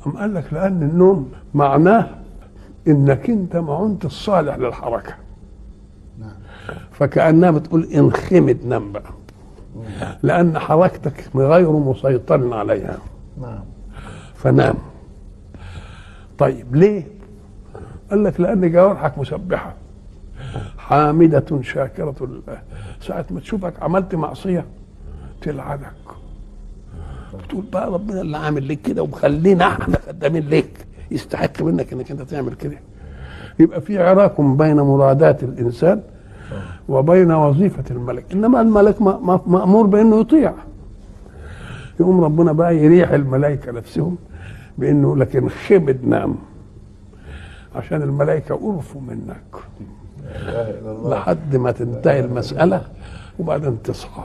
أم قال لك لأن النوم معناه إنك أنت ما أنت الصالح للحركة. فكأنها بتقول انخمد نام بقى، لأن حركتك غير مسيطر عليها. فنام. طيب ليه؟ قال لك لأن جوارحك مسبحة حامدة شاكرة لله. ساعة ما تشوفك عملت معصية تلعنك، بتقول بقى ربنا اللي عامل لك كده ومخلينا احنا خدامين لك، يستحق منك انك انت تعمل كده. يبقى في عراك بين مرادات الانسان وبين وظيفة الملك. انما الملك مأمور بانه يطيع. يقوم ربنا بقى يريح الملائكة نفسهم بانه لكن خمد نام، عشان الملائكة قرفوا منك لحد ما تنتهي المسألة وبعدين تصحى.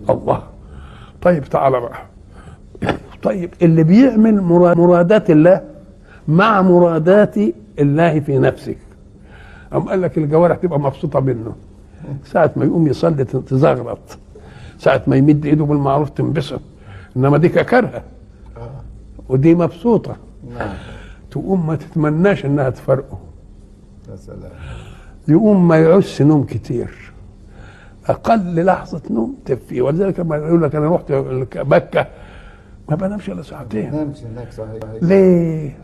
الله. طيب تعالى بقى. طيب اللي بيعمل مرادات الله مع مرادات الله في نفسك، أم قال لك الجوارح تبقى مبسوطة منه. ساعة ما يقوم يصلي تزغرط، ساعة ما يمد ايده بالمعروف تنبسط، انما دي كرهة ودي مبسوطة. تقوم ما تتمناش انها تفرقه. يقوم ما يعوزش نوم كتير، اقل لحظة نوم تكفيه. ولذلك لما يقول لك انا رحت مكة ما بنامش الا ساعتين. ما بنامش هناك صحيح. ليه؟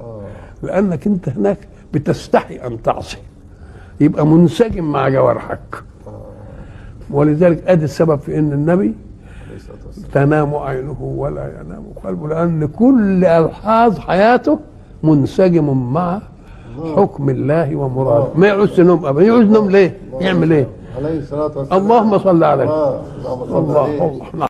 لانك انت هناك بتستحي ان تعصي، يبقى منسجم مع جوارحك. ولذلك ادي السبب في ان النبي تنام عينه ولا ينام قلبه، لان كل الحاظ حياته منسجم مع حكم الله ومراده. ما يعوز نوم ابدا. يعوز نوم ليه؟ يعمل ايه؟ عليه الصلاه والسلام. اللهم صل عليه. اللهم صل عليه. الله.